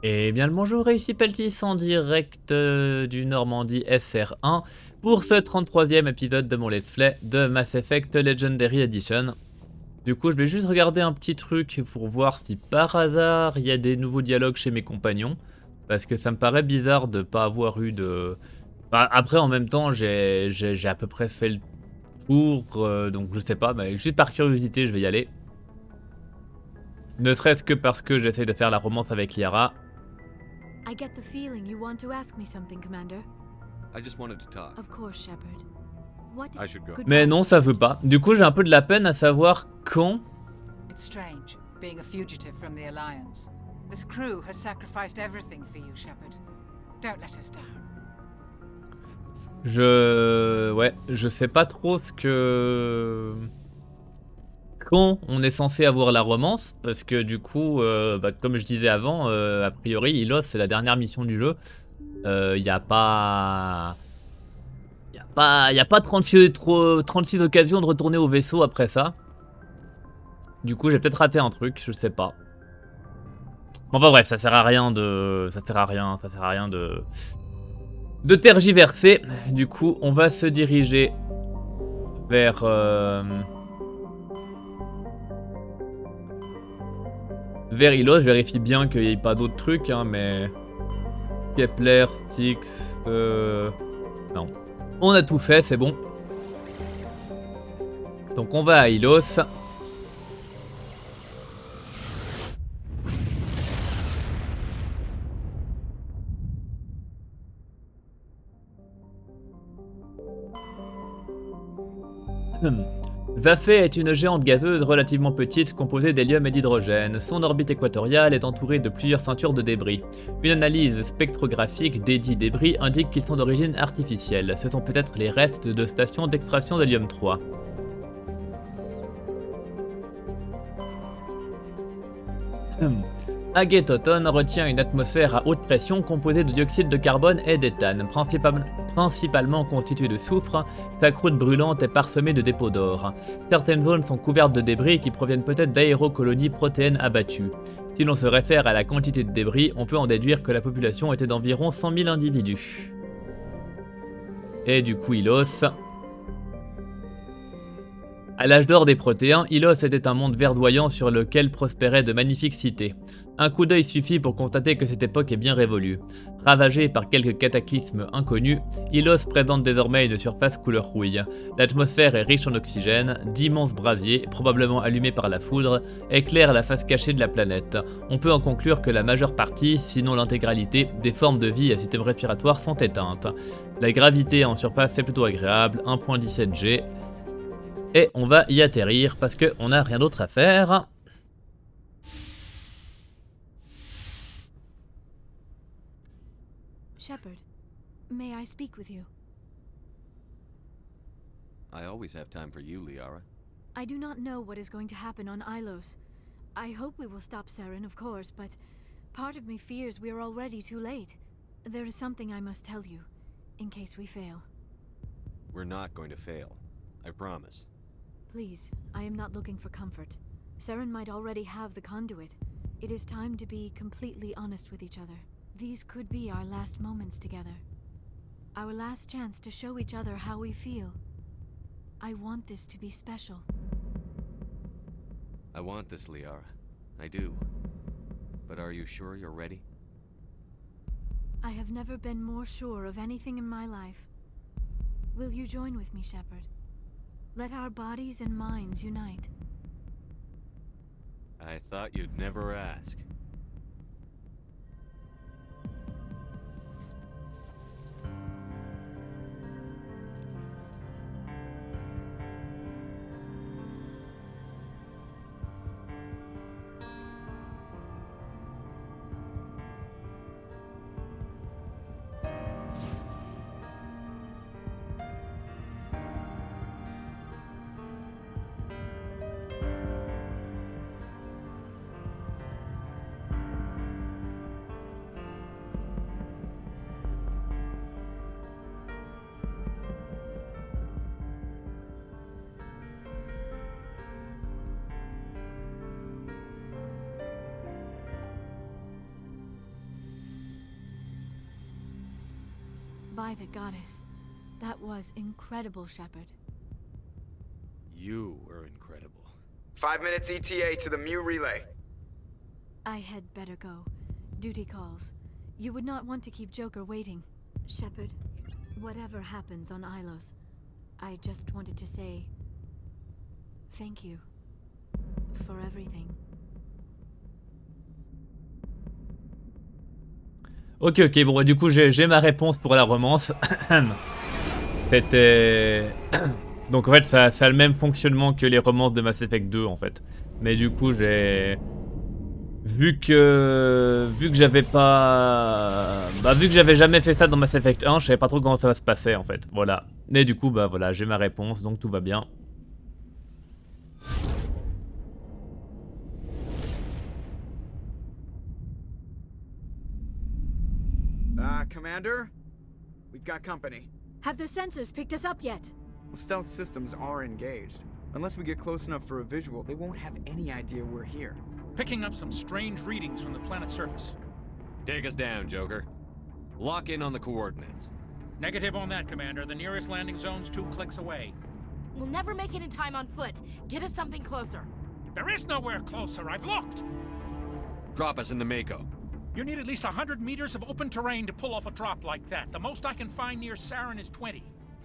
Et bien le bonjour, ici Peltis en direct du Normandie SR1 pour ce 33e épisode de mon let's play de Mass Effect Legendary Edition. Du coup je vais juste regarder un petit truc pour voir si par hasard il y a des nouveaux dialogues chez mes compagnons. Parce que ça me paraît bizarre de pas avoir eu de... Enfin, après en même temps j'ai à peu près fait le tour, donc je sais pas, mais juste par curiosité je vais y aller. Ne serait-ce que parce que j'essaie de faire la romance avec Liara. I get the feeling you want to ask me something, Commander. I just wanted to talk. Of course, Shepard. What? I should go. Mais Goodbye, non, ça Shepard. veut pas. Du coup, j'ai un peu de la peine à savoir quand. It's strange, being a fugitive from the Alliance. This crew has sacrificed everything for you, Shepard. Don't let us down. Ouais, je sais pas trop ce que... Quand on est censé avoir la romance, parce que du coup, comme je disais avant, a priori, Ilos, c'est la dernière mission du jeu. Y a pas... Y a pas 36 occasions de retourner au vaisseau après ça. Du coup, j'ai peut-être raté un truc, je sais pas. Bon, enfin bref, ça sert à rien de... Ça sert à rien de tergiverser. Du coup, on va se diriger vers... vers Ilos. Je vérifie bien qu'il n'y ait pas d'autres trucs, hein, mais... Kepler, Styx... Non. On a tout fait, c'est bon. Donc on va à Ilos. Zafé est une géante gazeuse relativement petite composée d'hélium et d'hydrogène. Son orbite équatoriale est entourée de plusieurs ceintures de débris. Une analyse spectrographique des dits débris indique qu'ils sont d'origine artificielle. Ce sont peut-être les restes de stations d'extraction d'hélium 3. Agetoton retient une atmosphère à haute pression composée de dioxyde de carbone et d'éthane, principalement constituée de soufre. Sa croûte brûlante est parsemée de dépôts d'or. Certaines zones sont couvertes de débris qui proviennent peut-être d'aérocolonies protéennes abattues. Si l'on se réfère à la quantité de débris, on peut en déduire que la population était d'environ 100 000 individus. Et du coup, Ilos... À l'âge d'or des Protéens, Ilos était un monde verdoyant sur lequel prospéraient de magnifiques cités. Un coup d'œil suffit pour constater que cette époque est bien révolue. Ravagée par quelques cataclysmes inconnus, Ilos présente désormais une surface couleur rouille. L'atmosphère est riche en oxygène, d'immenses brasiers, probablement allumés par la foudre, éclairent la face cachée de la planète. On peut en conclure que la majeure partie, sinon l'intégralité, des formes de vie à système respiratoire sont éteintes. La gravité en surface est plutôt agréable, 1.17 G. Et on va y atterrir parce qu'on n'a rien d'autre à faire. Shepard, may I speak with you? I always have time for you, Liara. I do not know what is going to happen on Ilos. I hope we will stop Saren, of course, but part of me fears we are already too late. There is something I must tell you, in case we fail. We're not going to fail. I promise. Please, I am not looking for comfort. Saren might already have the conduit. It is time to be completely honest with each other. These could be our last moments together. Our last chance to show each other how we feel. I want this to be special. I want this, Liara. I do. But are you sure you're ready? I have never been more sure of anything in my life. Will you join with me, Shepard? Let our bodies and minds unite. I thought you'd never ask. By the goddess. That was incredible, Shepard. You were incredible. 5 minutes ETA to the Mu relay. I had better go. Duty calls. You would not want to keep Joker waiting. Shepard, whatever happens on Ilos, I just wanted to say thank you for everything. Ok, ok, bon, du coup, j'ai ma réponse pour la romance. C'était... Donc, en fait, ça a le même fonctionnement que les romances de Mass Effect 2, en fait. Mais du coup, j'ai... Vu que j'avais pas... vu que j'avais jamais fait ça dans Mass Effect 1, je savais pas trop comment ça va se passer, en fait. Voilà. Mais du coup, voilà, j'ai ma réponse, donc tout va bien. Commander? We've got company. Have their sensors picked us up yet? Well, stealth systems are engaged. Unless we get close enough for a visual, they won't have any idea we're here. Picking up some strange readings from the planet's surface. Take us down, Joker. Lock in on the coordinates. Negative on that, Commander. The nearest landing zone's 2 clicks away. We'll never make it in time on foot. Get us something closer. There is nowhere closer. I've looked. Drop us in the Mako. You need at least 100 meters of open terrain to pull off a drop like that. The most I can find near Saren is 20.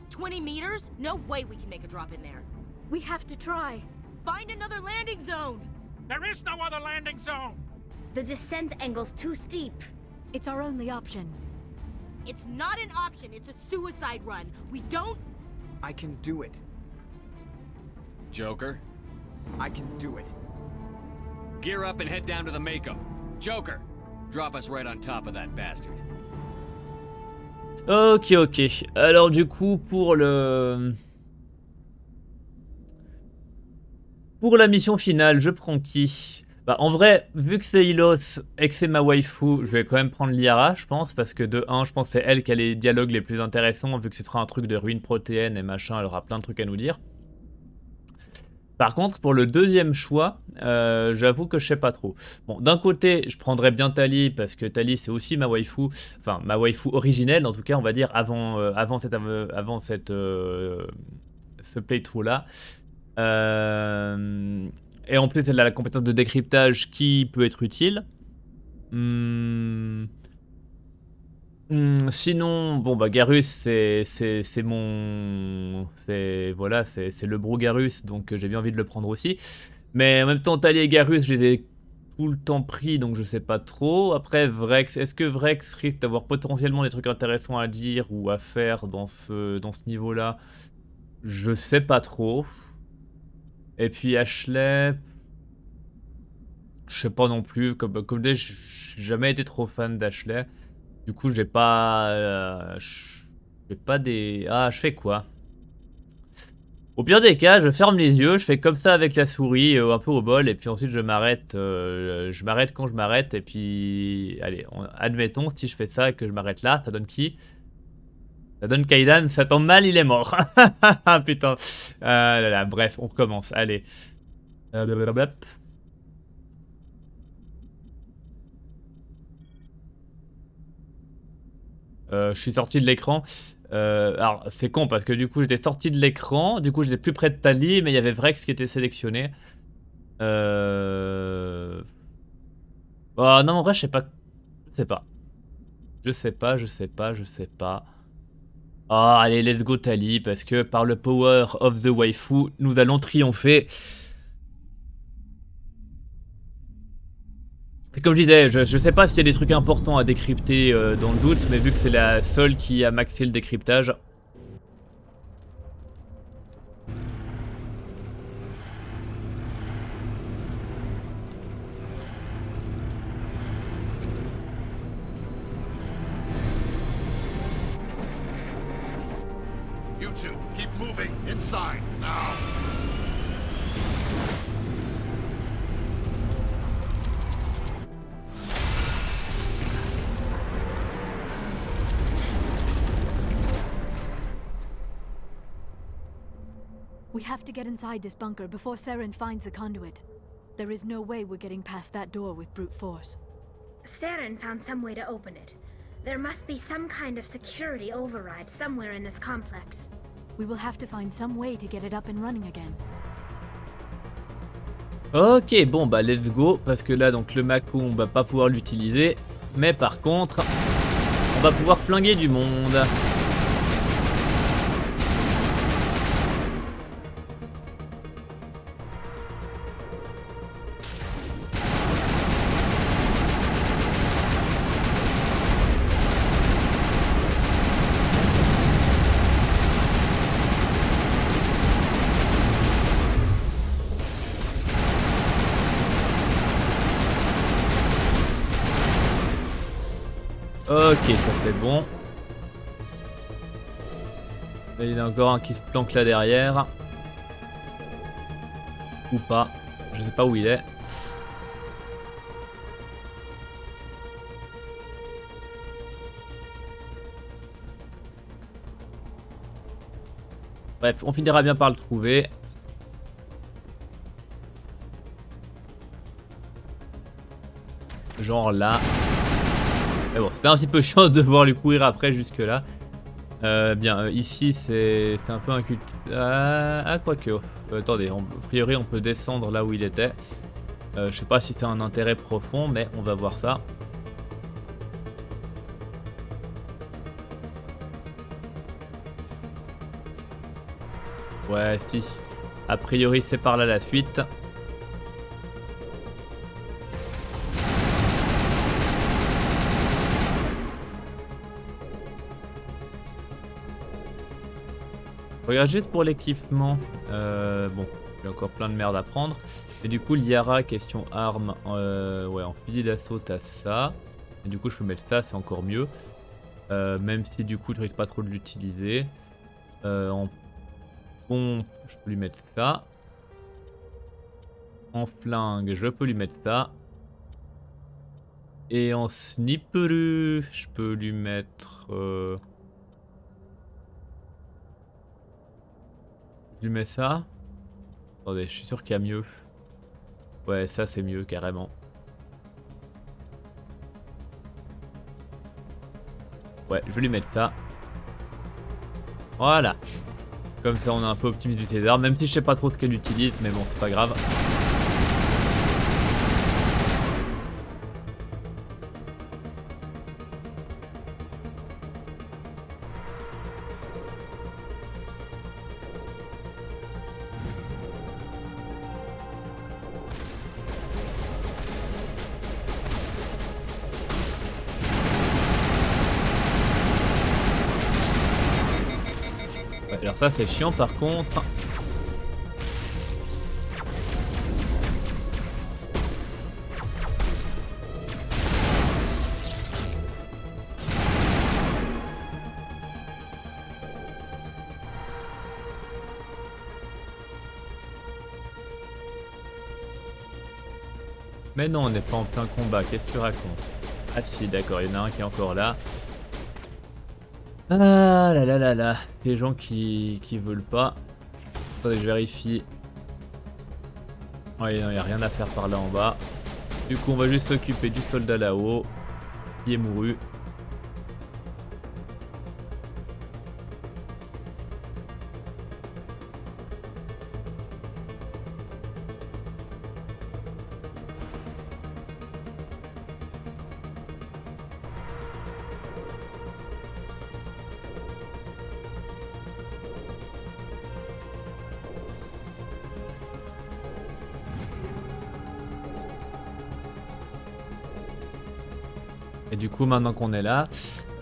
20 meters? No way we can make a drop in there. We have to try. Find another landing zone! There is no other landing zone! The descent angle's too steep. It's our only option. It's not an option, it's a suicide run. We don't... I can do it. Joker, I can do it. gear up and head down to the Mako. Joker, drop us right on top of that bastard. Ok, ok. Alors du coup, pour la mission finale, je prends qui? En vrai, vu que c'est Ilos et que c'est ma waifu, je vais quand même prendre Liara, je pense, parce que de 1, je pense que c'est elle qui a les dialogues les plus intéressants, vu que ce sera un truc de ruine protéenne et machin, elle aura plein de trucs à nous dire. Par contre, pour le deuxième choix, j'avoue que je sais pas trop. Bon, d'un côté, je prendrais bien Tali, parce que Tali c'est aussi ma waifu, enfin ma waifu originelle, en tout cas, on va dire, avant ce playthrough là. Et en plus, elle a la compétence de décryptage qui peut être utile. Sinon, bon Garus, c'est le bro Garus, donc j'ai bien envie de le prendre aussi. Mais en même temps, Tali et Garus, je les ai tout le temps pris, donc je sais pas trop. Après, Vrex, est-ce que Vrex risque d'avoir potentiellement des trucs intéressants à dire ou à faire dans ce niveau-là? Je sais pas trop. Et puis Ashley, je sais pas non plus, comme dit, j'ai jamais été trop fan d'Ashley. Du coup, j'ai pas des... Ah, je fais quoi? Au pire des cas, je ferme les yeux, je fais comme ça avec la souris, un peu au bol, et puis ensuite je m'arrête quand je m'arrête, et puis... Allez, admettons, si je fais ça et que je m'arrête là, ça donne qui? Ça donne Kaidan, ça tombe mal, il est mort. Putain. Bref, on recommence, allez. Je suis sorti de l'écran. Alors, c'est con parce que du coup, j'étais sorti de l'écran. Du coup, j'étais plus près de Tali, mais il y avait Vrex qui était sélectionné. Oh, non, en vrai, je sais pas. Je sais pas. Oh, allez, let's go Tali, parce que par le power of the waifu, nous allons triompher. Et comme je disais, je sais pas s'il y a des trucs importants à décrypter dans le doute, mais vu que c'est la seule qui a maxé le décryptage. You two, keep moving inside now. We have to get inside this bunker before Saren finds the conduit. There is no way we're getting past that door with brute force. Saren found some way to open it. There must be some kind of security override somewhere in this complex. We will have to find some way to get it up and running again. Ok, bon bah let's go, parce que là donc le Mako on va pas pouvoir l'utiliser, mais par contre on va pouvoir flinguer du monde. Ok, ça c'est bon. Là, il y en a encore un qui se planque là derrière. Ou pas. Je sais pas où il est. Bref, on finira bien par le trouver. Genre là. Mais bon, c'était un petit peu chiant de devoir lui courir après jusque là. Ici c'est un peu un culte. Quoique. Attendez, a priori on peut descendre là où il était. Je sais pas si c'est un intérêt profond, mais on va voir ça. Ouais, si. A priori c'est par là la suite. Regarde juste pour l'équipement. Bon, j'ai encore plein de merde à prendre. Et du coup, Liara, question arme. Ouais, en fusil d'assaut, t'as ça. Et du coup, je peux mettre ça, c'est encore mieux. Même si du coup, je risque pas trop de l'utiliser. En pompe, je peux lui mettre ça. En flingue, je peux lui mettre ça. Et en sniper, je peux lui mettre... Je lui mets ça. Attendez, je suis sûr qu'il y a mieux. Ouais, ça c'est mieux carrément. Ouais, je vais lui mettre ça. Voilà. Comme ça on a un peu optimisé ses armes, même si je sais pas trop ce qu'elle utilise, mais bon, c'est pas grave. Alors ça c'est chiant par contre. Mais non, on n'est pas en plein combat, qu'est-ce que tu racontes? Ah si, d'accord, il y en a un qui est encore là. Ah là là là là, des gens qui veulent pas. Attendez, je vérifie. Ouais, non, il n'y a rien à faire par là en bas. Du coup, on va juste s'occuper du soldat là-haut, qui est mouru. Et du coup, maintenant qu'on est là,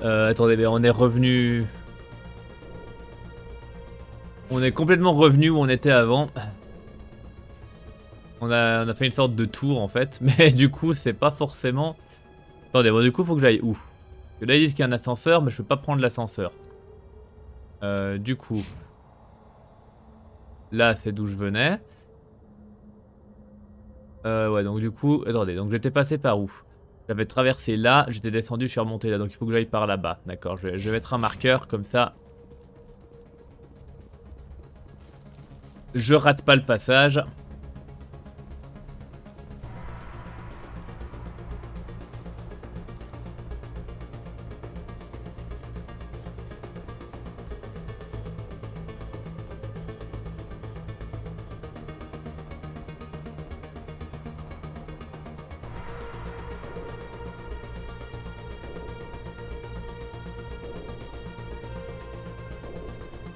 attendez, mais on est revenu. On est complètement revenu où on était avant. On a fait une sorte de tour en fait, mais du coup, c'est pas forcément. Attendez, bon, du coup, faut que j'aille où? Parce que là, ils disent qu'il y a un ascenseur, mais je peux pas prendre l'ascenseur. Du coup, là, c'est d'où je venais. Ouais, donc du coup, attendez, donc j'étais passé par où? J'avais traversé là, j'étais descendu, je suis remonté là, donc il faut que j'aille par là-bas. D'accord, je vais mettre un marqueur, comme ça. Je rate pas le passage.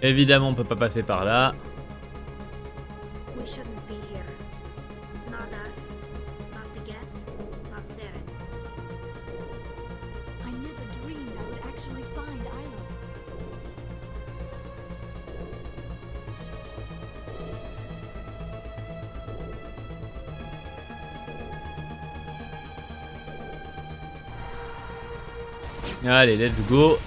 Évidemment, on peut pas passer par là. We shouldn't be here. Not us. Not the Geth. Not Saren. I never dreamed I would actually find Ilos. Allez, let's go.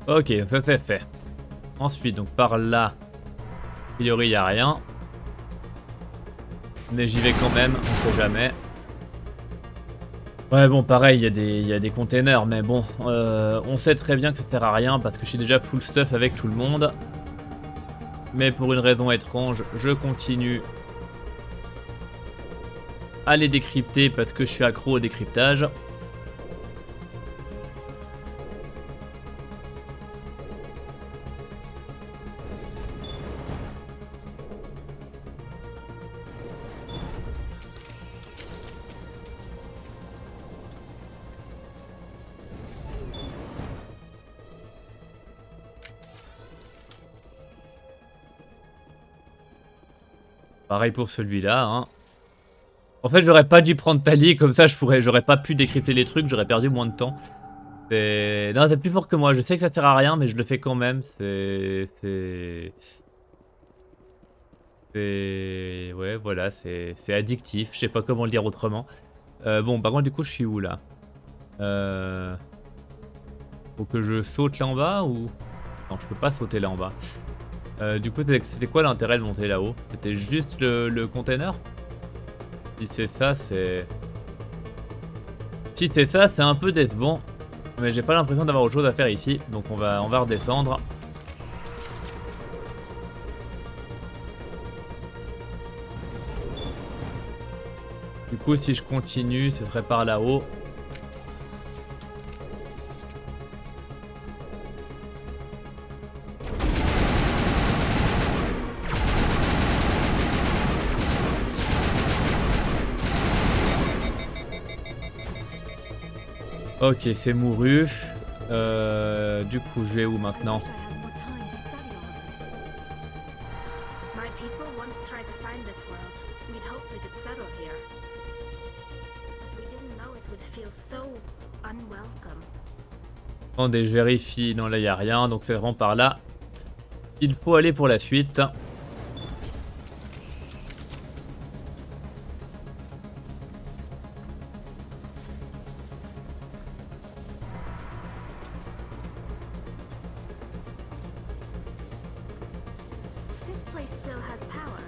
Ok, donc ça c'est fait. Ensuite, donc par là, a priori il n'y a rien. Mais j'y vais quand même, on sait jamais. Ouais bon pareil, il y a des containers, mais bon, on sait très bien que ça sert à rien parce que je suis déjà full stuff avec tout le monde. Mais pour une raison étrange, je continue à les décrypter parce que je suis accro au décryptage. Pareil pour celui-là. Hein. En fait, j'aurais pas dû prendre Tali, comme ça j'aurais pas pu décrypter les trucs, j'aurais perdu moins de temps. Non, c'est plus fort que moi, je sais que ça sert à rien, mais je le fais quand même. Ouais, voilà, c'est addictif, je sais pas comment le dire autrement. Bon, par contre, du coup, je suis où là? Faut que je saute là en bas ou... Non, je peux pas sauter là en bas. Du coup, c'était quoi l'intérêt de monter là-haut? C'était juste le container? Si c'est ça, c'est... Si c'est ça, c'est un peu décevant. Mais j'ai pas l'impression d'avoir autre chose à faire ici. Donc on va redescendre. Du coup, si je continue, ce serait par là-haut. Ok, c'est mouru. Du coup, je vais où maintenant? I wish I had more time to study all of this. My people once tried to find this world. We'd hoped we could settle here. But we didn't know it would feel so unwelcome. Attendez, je vérifie. Non, là, il n'y a rien. Donc, c'est vraiment par là. Il faut aller pour la suite. This place still has power.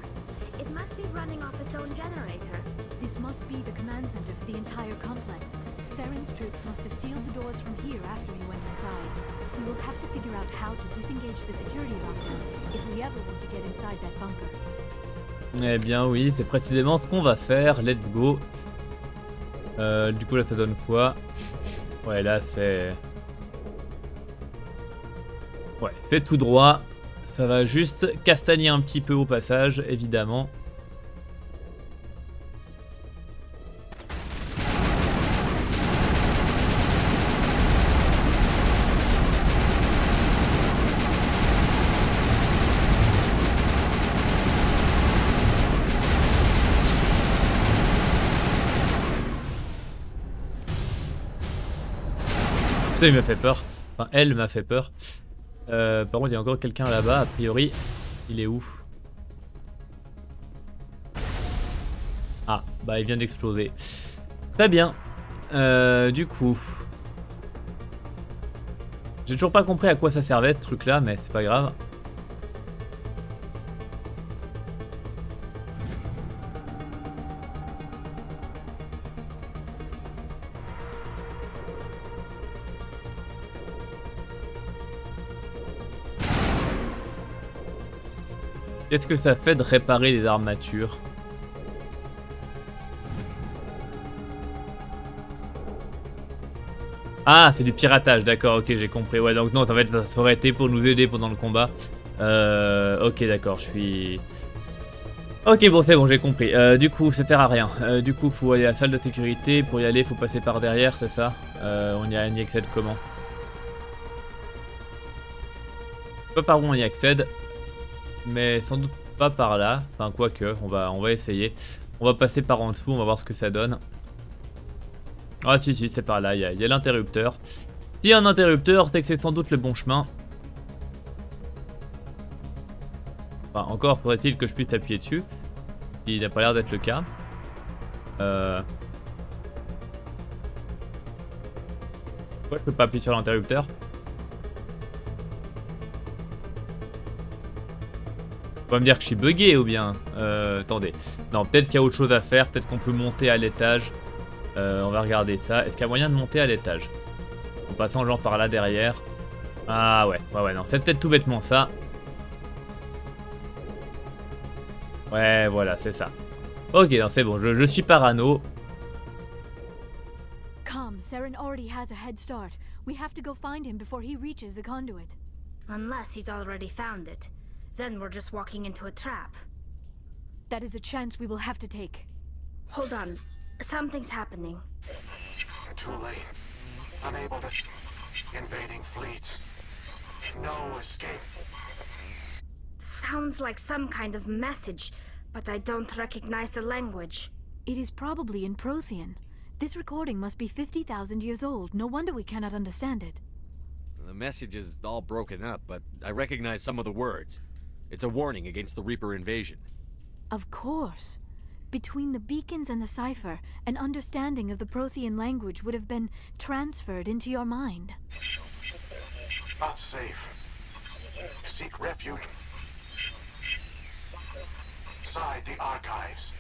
It must be running off its own generator. This must be the command center for the entire complex. Saren's troops must have sealed the doors from here after he went inside. We will have to figure out how to disengage the security lockdown if we ever want to get inside that bunker. Eh bien oui, c'est précisément ce qu'on va faire. Let's go. Du coup là ça donne quoi? Ouais là c'est... Ouais, c'est tout droit. Ça va juste castagner un petit peu au passage, évidemment. Putain, il m'a fait peur. Enfin, elle m'a fait peur. Par contre, il y a encore quelqu'un là-bas, a priori. Il est où? Ah, bah il vient d'exploser. Très bien. Du coup... J'ai toujours pas compris à quoi ça servait ce truc-là, mais c'est pas grave. Qu'est-ce que ça fait de réparer les armatures? Ah, c'est du piratage, d'accord, ok, j'ai compris. Ouais, donc non, ça aurait été pour nous aider pendant le combat. Ok, d'accord, je suis... Ok, bon, c'est bon, j'ai compris. Du coup, ça sert à rien. Du coup, faut aller à la salle de sécurité. Pour y aller, faut passer par derrière, c'est ça? On y accède comment? Pas par où on y accède, mais sans doute pas par là. Enfin, quoique, on va essayer. On va passer par en dessous, on va voir ce que ça donne. Ah si, c'est par là, il y a l'interrupteur. S'il y a un interrupteur, c'est que c'est sans doute le bon chemin. Enfin, encore faudrait-il que je puisse appuyer dessus. Il n'a pas l'air d'être le cas. Pourquoi je peux pas appuyer sur l'interrupteur? On va me dire que je suis bugué ou bien... attendez. Non, peut-être qu'il y a autre chose à faire. Peut-être qu'on peut monter à l'étage. On va regarder ça. Est-ce qu'il y a moyen de monter à l'étage? En passant genre par là derrière. Ah ouais, non. C'est peut-être tout bêtement ça. Ouais, voilà, c'est ça. Ok, non, c'est bon. Je suis parano. Come, Saren already has a head start. We have to go find him before he reaches the conduit. Unless he's already found it. Then we're just walking into a trap. That is a chance we will have to take. Hold on. Something's happening. Too late. Unable to... Invading fleets. No escape. Sounds like some kind of message, but I don't recognize the language. It is probably in Prothean. This recording must be 50,000 years old. No wonder we cannot understand it. The message is all broken up, but I recognize some of the words. It's a warning against the Reaper invasion. Of course. Between the beacons and the cipher, an understanding of the Prothean language would have been transferred into your mind. Not safe. Seek refuge. Inside the archives.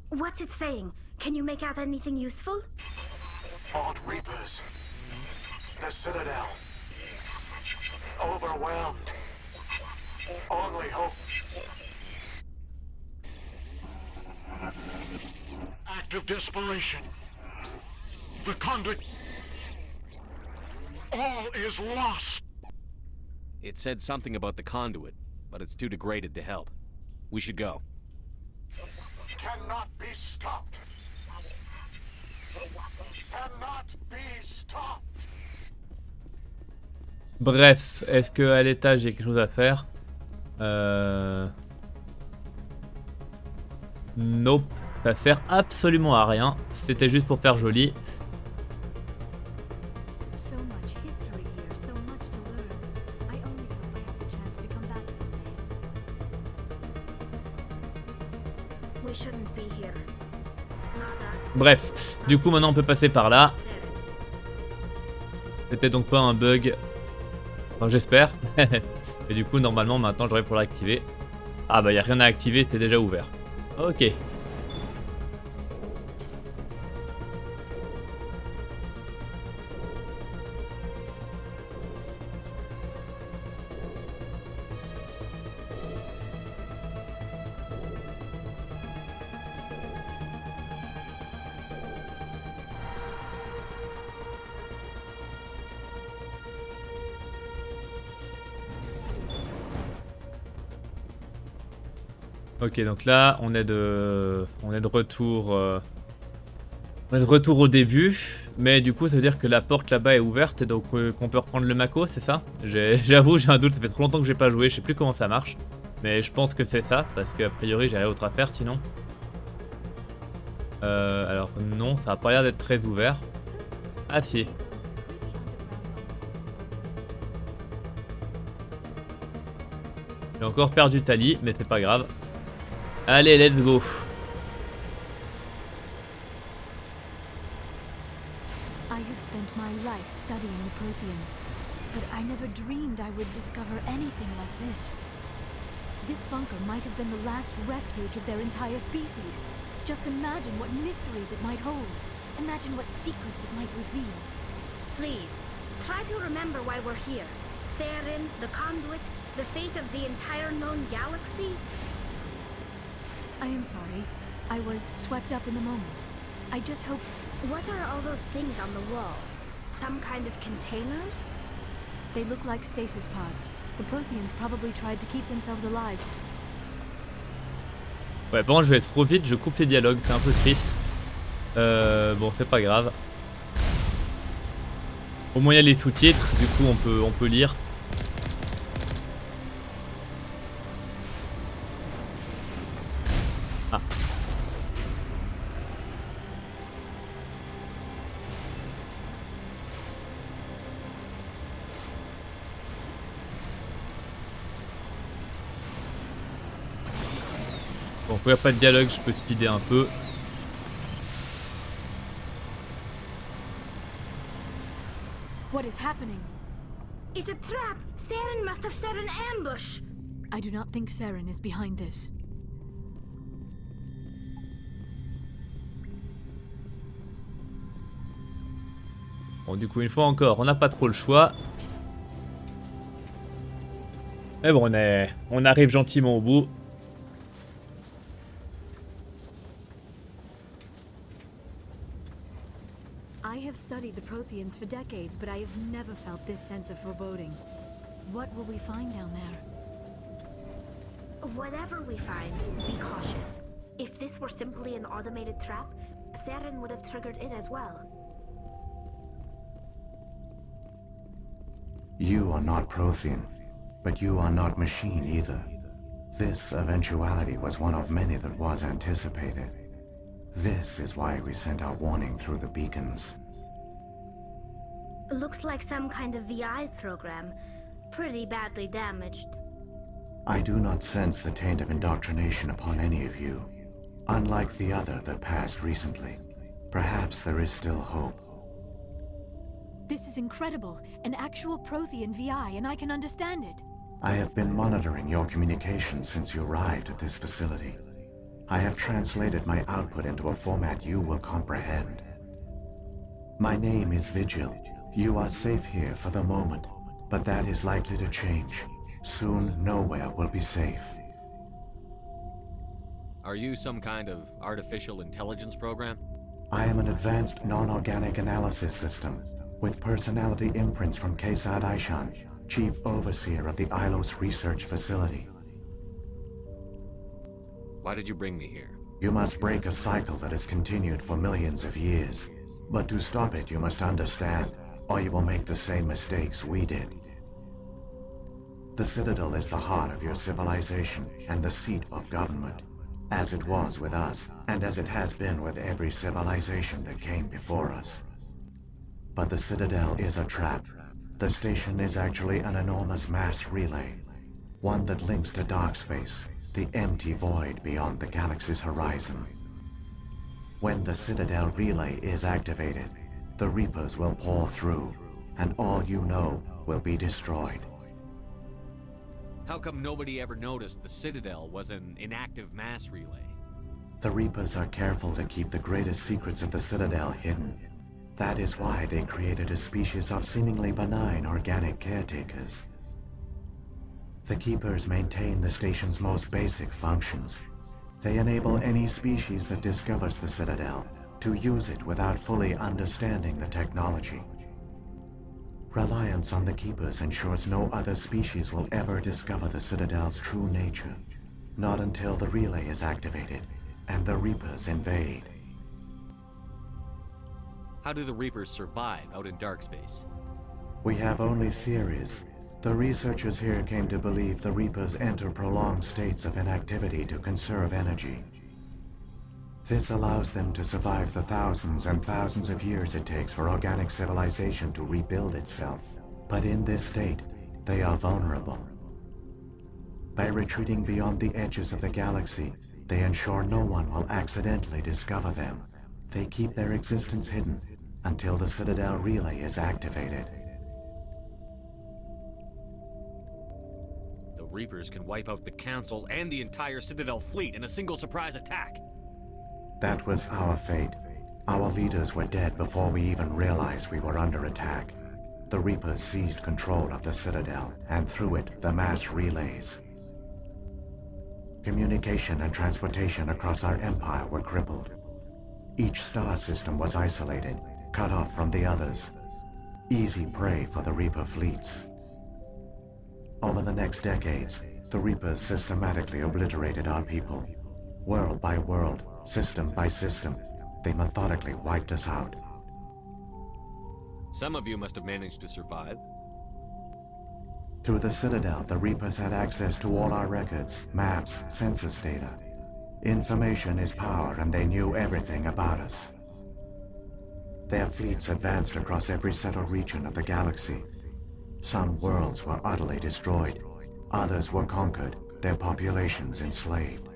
What's it saying? Can you make out anything useful? Fought Reapers. The Citadel. Overwhelmed. Only hope. Act of desperation. The conduit. All is lost. It said something about the conduit, but it's too degraded to help. We should go. Cannot be stopped. Cannot be stopped. Bref, est-ce qu'à l'étage il y a quelque chose à faire? Nope, ça sert absolument à rien. C'était juste pour faire joli. So much history here, so much to learn. I only hope I have the chance to come back someday. We shouldn't be here. Not us. Bref, du coup maintenant on peut passer par là. Saren. C'était donc pas un bug. Enfin j'espère. Et du coup normalement maintenant j'aurais pour l'activer. Ah bah y a rien à activer, c'était déjà ouvert. Ok. Ok, donc là, on est de retour. On est de retour au début, mais du coup, ça veut dire que la porte là-bas est ouverte et donc qu'on peut reprendre le Mako, c'est ça? J'avoue, j'ai un doute. Ça fait trop longtemps que j'ai pas joué. Je sais plus comment ça marche, mais je pense que c'est ça parce qu'a priori, j'ai rien d'autre à faire sinon. Alors non, ça a pas l'air d'être très ouvert. Ah si. J'ai encore perdu Tali, mais c'est pas grave. Allez, let's go. I have spent my life studying the Protheans, but I never dreamed I would discover anything like this. This bunker might have been the last refuge of their entire species. Just imagine what mysteries it might hold. Imagine what secrets it might reveal. Please, try to remember why we're here. Saren, the conduit, the fate of the entire known galaxy. I am sorry. I was swept up in the moment. I just hope... What are all those things on the wall? Some kind of containers? They look like stasis pods. The Protheans probably tried to keep themselves alive. Ouais, bon, je vais trop vite, je coupe les dialogues, c'est un peu triste. Bon, c'est pas grave. Au moins il y a les sous-titres, du coup on peut lire. Ah. Bon, quand il n'y a pas de dialogue, je peux speeder un peu. What is happening? It's a trap! Saren must have set an ambush! I do not think Saren is behind this. Bon, du coup, une fois encore, on n'a pas trop le choix. Mais bon, on arrive gentiment au bout. I have studied the Protheans for decades, but I have never felt this sense of foreboding. What will we find down there? Whatever we find, be cautious. If this were simply an automated trap, Saren would have triggered it as well. You are not Prothean, but you are not machine either. This eventuality was one of many that was anticipated. This is why we sent our warning through the beacons. Looks like some kind of VI program. Pretty badly damaged. I do not sense the taint of indoctrination upon any of you. Unlike the other that passed recently. Perhaps there is still hope. This is incredible. An actual Prothean VI, and I can understand it. I have been monitoring your communications since you arrived at this facility. I have translated my output into a format you will comprehend. My name is Vigil. You are safe here for the moment, but that is likely to change. Soon, nowhere will be safe. Are you some kind of artificial intelligence program? I am an advanced non-organic analysis system, with personality imprints from Kesad Aishan, Chief Overseer of the Ilos Research Facility. Why did you bring me here? You must break a cycle that has continued for millions of years. But to stop it, you must understand, or you will make the same mistakes we did. The Citadel is the heart of your civilization and the seat of government, as it was with us, and as it has been with every civilization that came before us. But the Citadel is a trap. The station is actually an enormous mass relay, one that links to dark space, the empty void beyond the galaxy's horizon. When the Citadel relay is activated, the Reapers will pour through, and all you know will be destroyed. How come nobody ever noticed the Citadel was an inactive mass relay? The Reapers are careful to keep the greatest secrets of the Citadel hidden. That is why they created a species of seemingly benign organic caretakers. The Keepers maintain the station's most basic functions. They enable any species that discovers the Citadel to use it without fully understanding the technology. Reliance on the Keepers ensures no other species will ever discover the Citadel's true nature. Not until the relay is activated and the Reapers invade. How do the Reapers survive out in dark space? We have only theories. The researchers here came to believe the Reapers enter prolonged states of inactivity to conserve energy. This allows them to survive the thousands and thousands of years it takes for organic civilization to rebuild itself. But in this state, they are vulnerable. By retreating beyond the edges of the galaxy, they ensure no one will accidentally discover them. They keep their existence hidden until the Citadel relay is activated. The Reapers can wipe out the Council and the entire Citadel fleet in a single surprise attack. That was our fate. Our leaders were dead before we even realized we were under attack. The Reapers seized control of the Citadel, and through it, the mass relays. Communication and transportation across our empire were crippled. Each star system was isolated, cut off from the others. easy prey for the Reaper fleets. Over the next decades, the Reapers systematically obliterated our people. World by world, system by system, they methodically wiped us out. Some of you must have managed to survive. Through the Citadel, the Reapers had access to all our records, maps, census data. Information is power, and they knew everything about us. Their fleets advanced across every settled region of the galaxy. Some worlds were utterly destroyed. Others were conquered, their populations enslaved.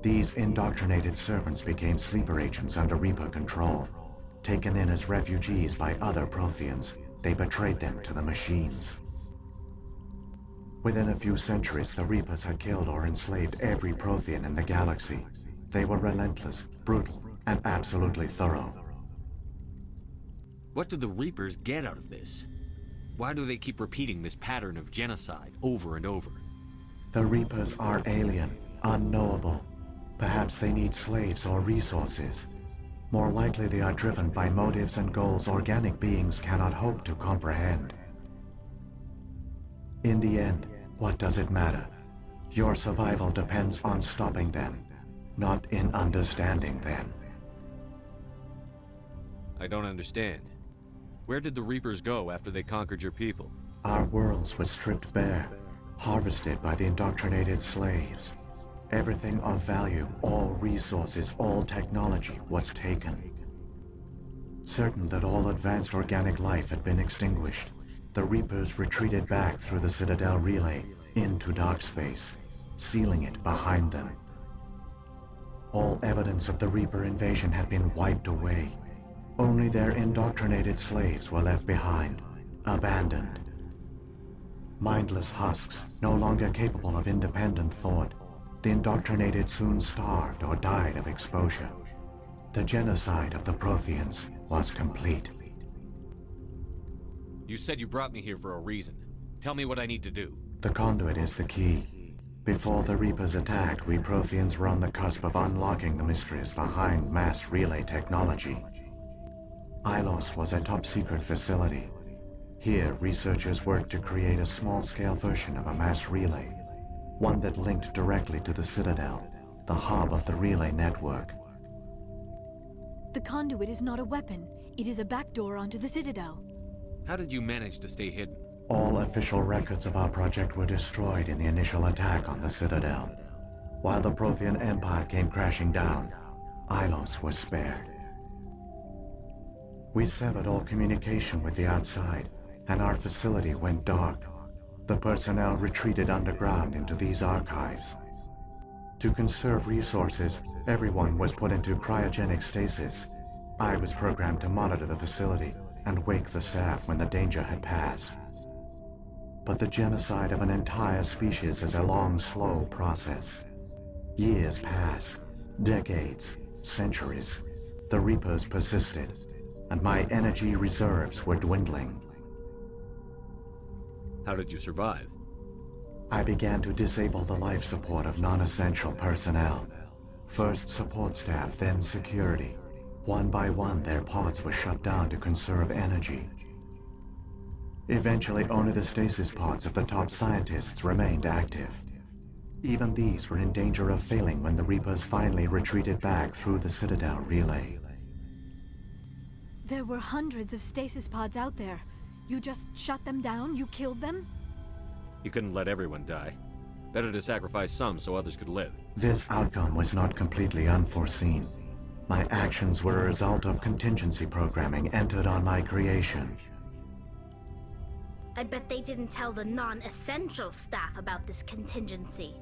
These indoctrinated servants became sleeper agents under Reaper control. Taken in as refugees by other Protheans, they betrayed them to the machines. Within a few centuries, the Reapers had killed or enslaved every Prothean in the galaxy. They were relentless, brutal, and absolutely thorough. What do the Reapers get out of this? Why do they keep repeating this pattern of genocide over and over? The Reapers are alien, unknowable. Perhaps they need slaves or resources. More likely they are driven by motives and goals organic beings cannot hope to comprehend. In the end, what does it matter? Your survival depends on stopping them, not in understanding them. I don't understand. Where did the Reapers go after they conquered your people? Our worlds were stripped bare, harvested by the indoctrinated slaves. Everything of value, all resources, all technology was taken. Certain that all advanced organic life had been extinguished, the Reapers retreated back through the Citadel relay into dark space, sealing it behind them. All evidence of the Reaper invasion had been wiped away. Only their indoctrinated slaves were left behind, abandoned. Mindless husks, no longer capable of independent thought, the indoctrinated soon starved or died of exposure. The genocide of the Protheans was complete. You said you brought me here for a reason. Tell me what I need to do. The conduit is the key. Before the Reapers attacked, we Protheans were on the cusp of unlocking the mysteries behind mass relay technology. Ilos was a top-secret facility. Here, researchers worked to create a small-scale version of a mass relay, one that linked directly to the Citadel, the hub of the relay network. The conduit is not a weapon. It is a backdoor onto the Citadel. How did you manage to stay hidden? All official records of our project were destroyed in the initial attack on the Citadel. While the Prothean Empire came crashing down, Ilos was spared. We severed all communication with the outside, and our facility went dark. The personnel retreated underground into these archives. To conserve resources, everyone was put into cryogenic stasis. I was programmed to monitor the facility and wake the staff when the danger had passed. But the genocide of an entire species is a long, slow process. Years passed, decades, centuries. The Reapers persisted, and my energy reserves were dwindling. How did you survive? I began to disable the life support of non-essential personnel. First support staff, then security. One by one, their pods were shut down to conserve energy. Eventually, only the stasis pods of the top scientists remained active. Even these were in danger of failing when the Reapers finally retreated back through the Citadel relay. There were hundreds of stasis pods out there. You just shut them down? You killed them? You couldn't let everyone die. Better to sacrifice some so others could live. This outcome was not completely unforeseen. My actions were a result of contingency programming entered on my creation. I bet they didn't tell the non-essential staff about this contingency.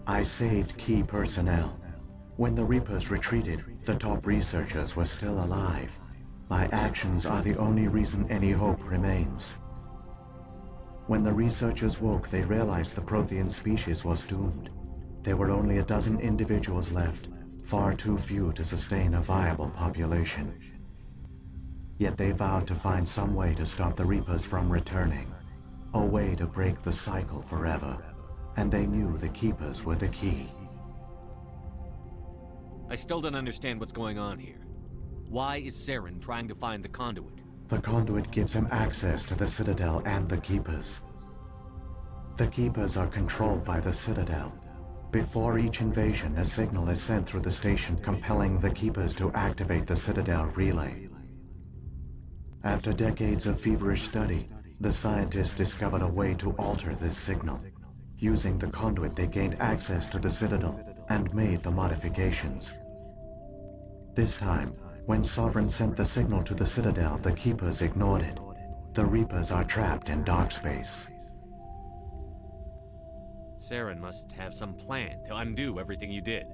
I saved key personnel. When the Reapers retreated, the top researchers were still alive. My actions are the only reason any hope remains. When the researchers woke, they realized the Prothean species was doomed. There were only a dozen individuals left, far too few to sustain a viable population. Yet they vowed to find some way to stop the Reapers from returning, a way to break the cycle forever, and they knew the Keepers were the key. I still don't understand what's going on here. Why is Saren trying to find the conduit? The conduit gives him access to the Citadel and the Keepers. The Keepers are controlled by the Citadel. Before each invasion, a signal is sent through the station compelling the Keepers to activate the Citadel relay. After decades of feverish study, the scientists discovered a way to alter this signal. Using the conduit, they gained access to the Citadel and made the modifications. This time, when Sovereign sent the signal to the Citadel, the Keepers ignored it. The Reapers are trapped in dark space. Saren must have some plan to undo everything you did.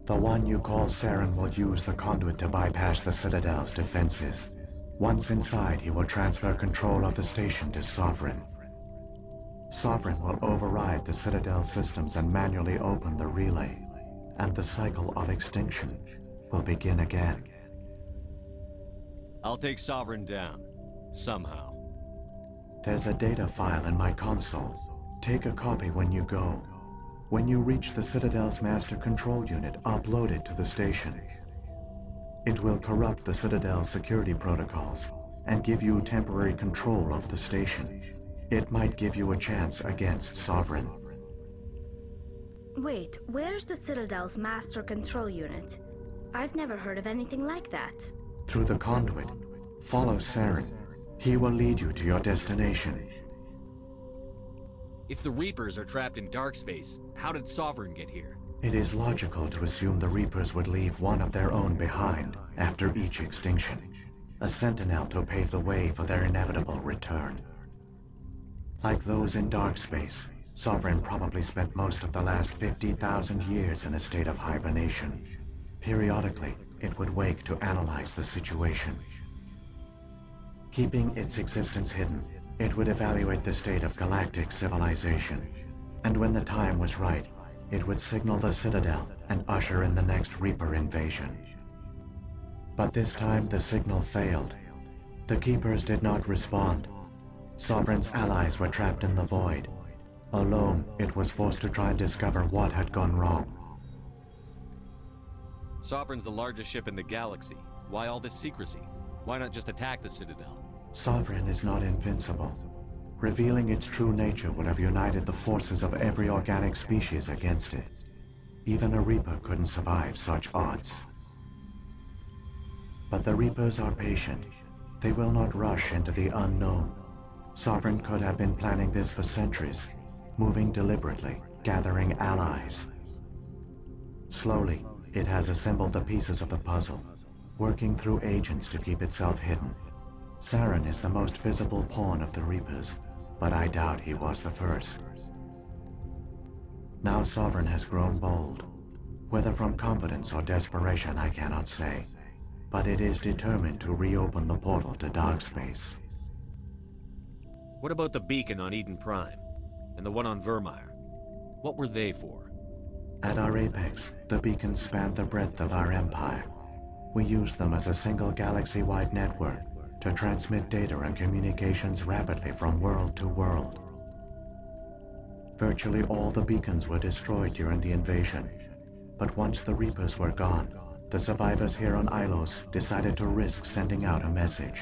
The one you call Saren will use the conduit to bypass the Citadel's defenses. Once inside, he will transfer control of the station to Sovereign. Sovereign will override the Citadel systems and manually open the relay, and the cycle of extinction will begin again. I'll take Sovereign down. Somehow. There's a data file in my console. Take a copy when you go. When you reach the Citadel's master control unit, upload it to the station. It will corrupt the Citadel's security protocols and give you temporary control of the station. It might give you a chance against Sovereign. Wait, where's the Citadel's master control unit? I've never heard of anything like that. Through the conduit, follow Saren. He will lead you to your destination. If the Reapers are trapped in dark space, how did Sovereign get here? It is logical to assume the Reapers would leave one of their own behind after each extinction. A sentinel to pave the way for their inevitable return. Like those in dark space, Sovereign probably spent most of the last 50,000 years in a state of hibernation. Periodically, it would wake to analyze the situation. Keeping its existence hidden, it would evaluate the state of galactic civilization. And when the time was right, it would signal the Citadel and usher in the next Reaper invasion. But this time the signal failed. The Keepers did not respond. Sovereign's allies were trapped in the void. Alone, it was forced to try and discover what had gone wrong. Sovereign's the largest ship in the galaxy. Why all this secrecy? Why not just attack the Citadel? Sovereign is not invincible. Revealing its true nature would have united the forces of every organic species against it. Even a Reaper couldn't survive such odds. But the Reapers are patient. They will not rush into the unknown. Sovereign could have been planning this for centuries, moving deliberately, gathering allies. Slowly, it has assembled the pieces of the puzzle, working through agents to keep itself hidden. Saren is the most visible pawn of the Reapers, but I doubt he was the first. Now Sovereign has grown bold. Whether from confidence or desperation, I cannot say. But it is determined to reopen the portal to dark space. What about the beacon on Eden Prime? And the one on Vermeer? What were they for? At our apex, the beacons spanned the breadth of our empire. We used them as a single galaxy-wide network to transmit data and communications rapidly from world to world. Virtually all the beacons were destroyed during the invasion, but once the Reapers were gone, the survivors here on Ilos decided to risk sending out a message.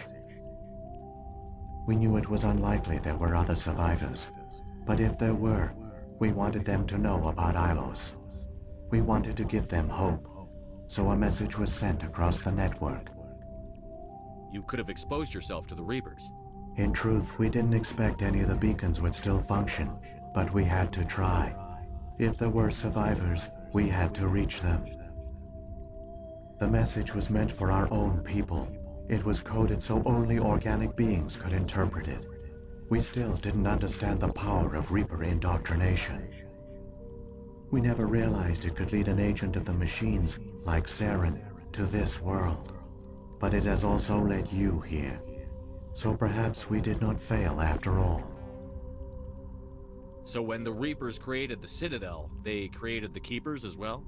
We knew it was unlikely there were other survivors, but if there were, we wanted them to know about Ilos. We wanted to give them hope, so a message was sent across the network. You could have exposed yourself to the Reapers. In truth, we didn't expect any of the beacons would still function, but we had to try. If there were survivors, we had to reach them. The message was meant for our own people. It was coded so only organic beings could interpret it. We still didn't understand the power of Reaper indoctrination. We never realized it could lead an agent of the machines, like Saren, to this world. But it has also led you here. So perhaps we did not fail after all. So when the Reapers created the Citadel, they created the Keepers as well?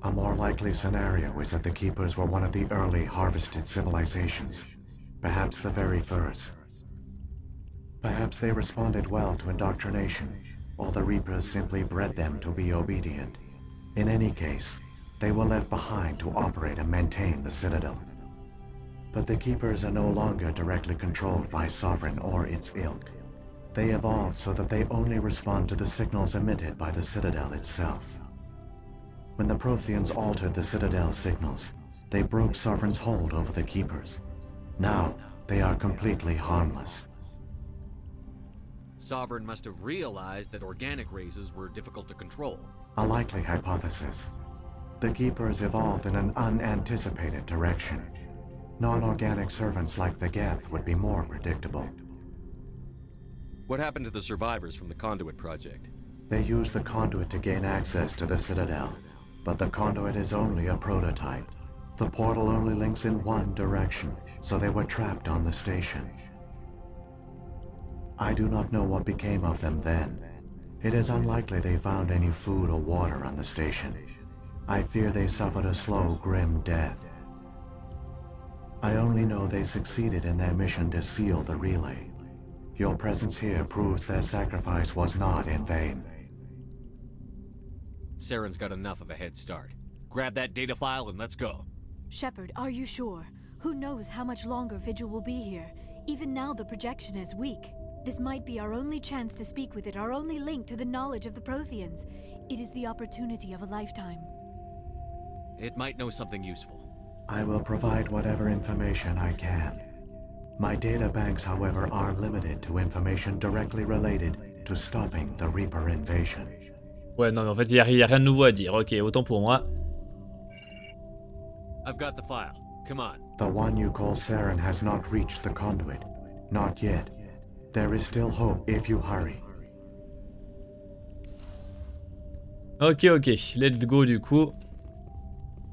A more likely scenario is that the Keepers were one of the early harvested civilizations. Perhaps the very first. Perhaps they responded well to indoctrination, or the Reapers simply bred them to be obedient. In any case, they were left behind to operate and maintain the Citadel. but the Keepers are no longer directly controlled by Sovereign or its ilk. They evolved so that they only respond to the signals emitted by the Citadel itself. When the Protheans altered the Citadel's signals, they broke Sovereign's hold over the Keepers. Now, they are completely harmless. Sovereign must have realized that organic races were difficult to control. A likely hypothesis. The Keepers evolved in an unanticipated direction. Non-organic servants like the Geth would be more predictable. What happened to the survivors from the Conduit project? They used the Conduit to gain access to the Citadel, but the Conduit is only a prototype. The portal only links in one direction, so they were trapped on the station. I do not know what became of them then. It is unlikely they found any food or water on the station. I fear they suffered a slow, grim death. I only know they succeeded in their mission to seal the relay. Your presence here proves their sacrifice was not in vain. Saren's got enough of a head start. Grab that data file and let's go. Shepard, are you sure? Who knows how much longer Vigil will be here? Even now the projection is weak. This might be our only chance to speak with it, our only link to the knowledge of the Protheans. It is the opportunity of a lifetime. It might know something useful. I will provide whatever information I can. My data banks, however, are limited to information directly related to stopping the Reaper invasion. Ouais, non, mais en fait, il y a rien de nouveau à dire. Ok, autant pour moi. I've got the file. Come on. The one you call Saren has not reached the conduit. Not yet. There is still hope if you hurry. Ok, let's go du coup.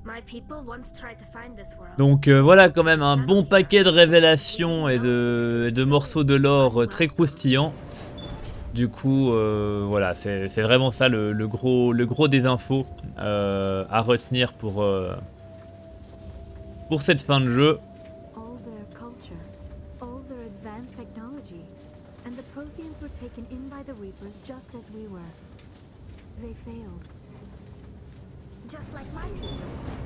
My people once tried to find this world. Donc voilà quand même un bon paquet de révélations et de morceaux de lore très croustillants. Du coup, voilà, c'est vraiment ça le gros des infos à retenir pour cette fin de jeu. All their culture, all their advanced technology, and the Protheans were taken in by the Reapers just as we were. They failed. Just like my people.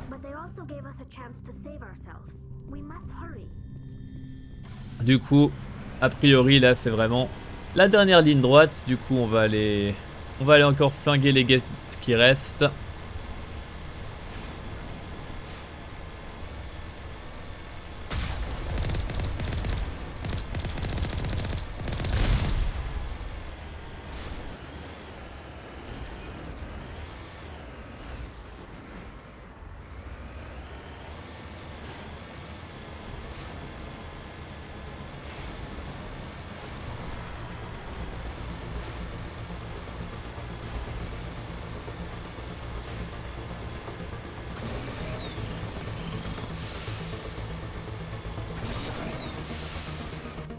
But they also gave us a chance to save ourselves. We must hurry. Du coup, a priori là c'est vraiment la dernière ligne droite. Du coup on va aller encore flinguer les guests qui restent.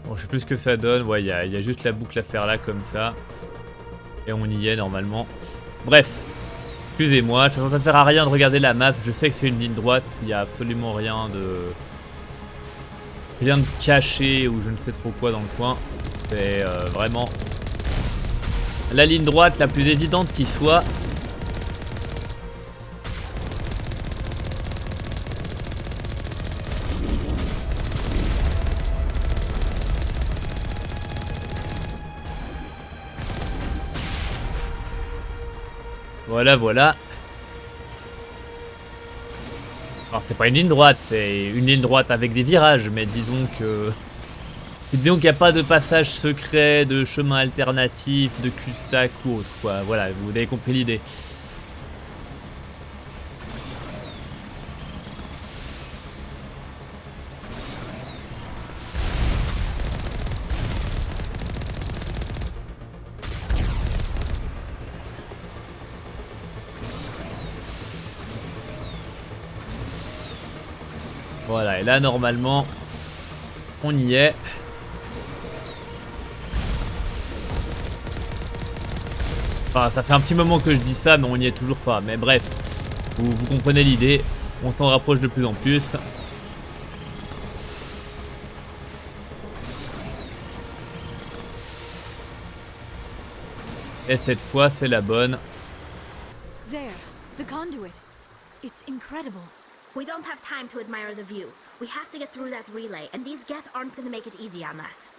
Bon, je sais plus ce que ça donne. Ouais, il y a juste la boucle à faire là comme ça. Et on y est normalement. Bref, excusez-moi, ça ne sert à rien de regarder la map. Je sais que c'est une ligne droite. Il n'y a absolument rien de caché ou je ne sais trop quoi dans le coin. C'est vraiment la ligne droite la plus évidente qui soit. Voilà. Alors c'est pas une ligne droite, c'est une ligne droite avec des virages, mais disons qu'il n'y a pas de passage secret, de chemin alternatif, de cul-de-sac ou autre, quoi. Voilà, vous avez compris l'idée. Voilà, et là normalement on y est. Enfin, ça fait un petit moment que je dis ça, mais on n'y est toujours pas. Mais bref, vous comprenez l'idée. On s'en rapproche de plus en plus. Et cette fois, c'est la bonne. There, the conduit. It's incredible. We don't have time to admire the view. We have to get through that relay, and these Geth aren't gonna make it easy on us.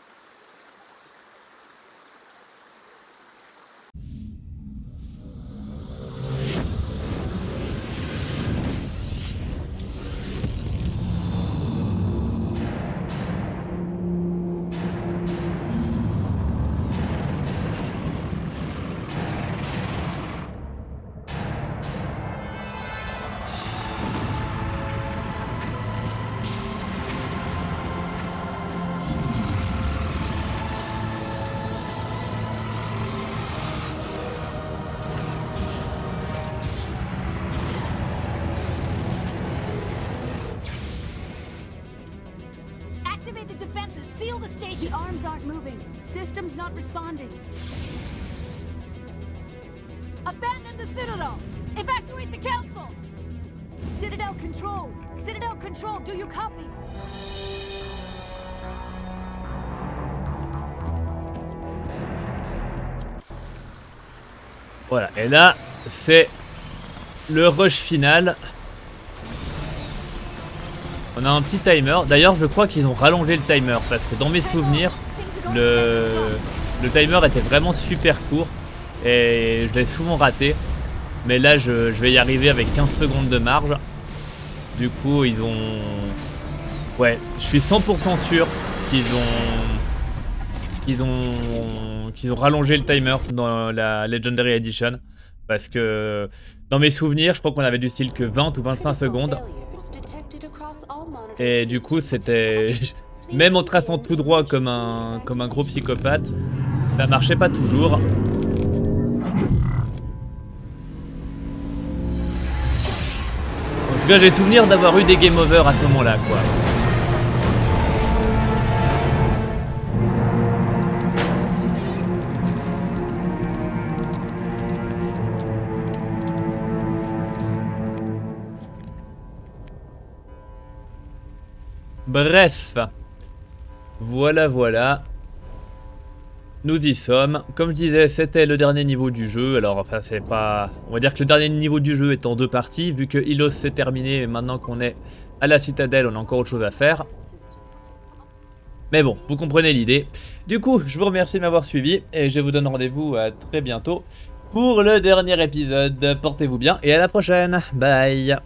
Activate the defenses! Seal the station! The arms aren't moving. Systems not responding. Abandon the Citadel! Evacuate the Council! Citadel Control! Citadel Control, do you copy? Voilà, et là, c'est le rush final. On a un petit timer. D'ailleurs, je crois qu'ils ont rallongé le timer parce que dans mes souvenirs, le timer était vraiment super court et je l'ai souvent raté. Mais là, je vais y arriver avec 15 secondes de marge. Du coup, ils ont... Ouais, je suis 100% sûr qu'ils ont rallongé le timer dans la Legendary Edition. Parce que dans mes souvenirs, je crois qu'on avait du style que 20 ou 25 secondes. Et du coup, c'était... Même en traçant tout droit comme un gros psychopathe, ça marchait pas toujours. En tout cas, j'ai souvenir d'avoir eu des game over à ce moment-là, quoi. Bref, voilà, nous y sommes. Comme je disais, c'était le dernier niveau du jeu. Alors enfin, c'est pas... On va dire que le dernier niveau du jeu est en 2 parties. Vu que Ilos s'est terminé et maintenant qu'on est à la citadelle, on a encore autre chose à faire. Mais bon, vous comprenez l'idée. Du coup, je vous remercie de m'avoir suivi et je vous donne rendez-vous à très bientôt pour le dernier épisode. Portez-vous bien et à la prochaine. Bye.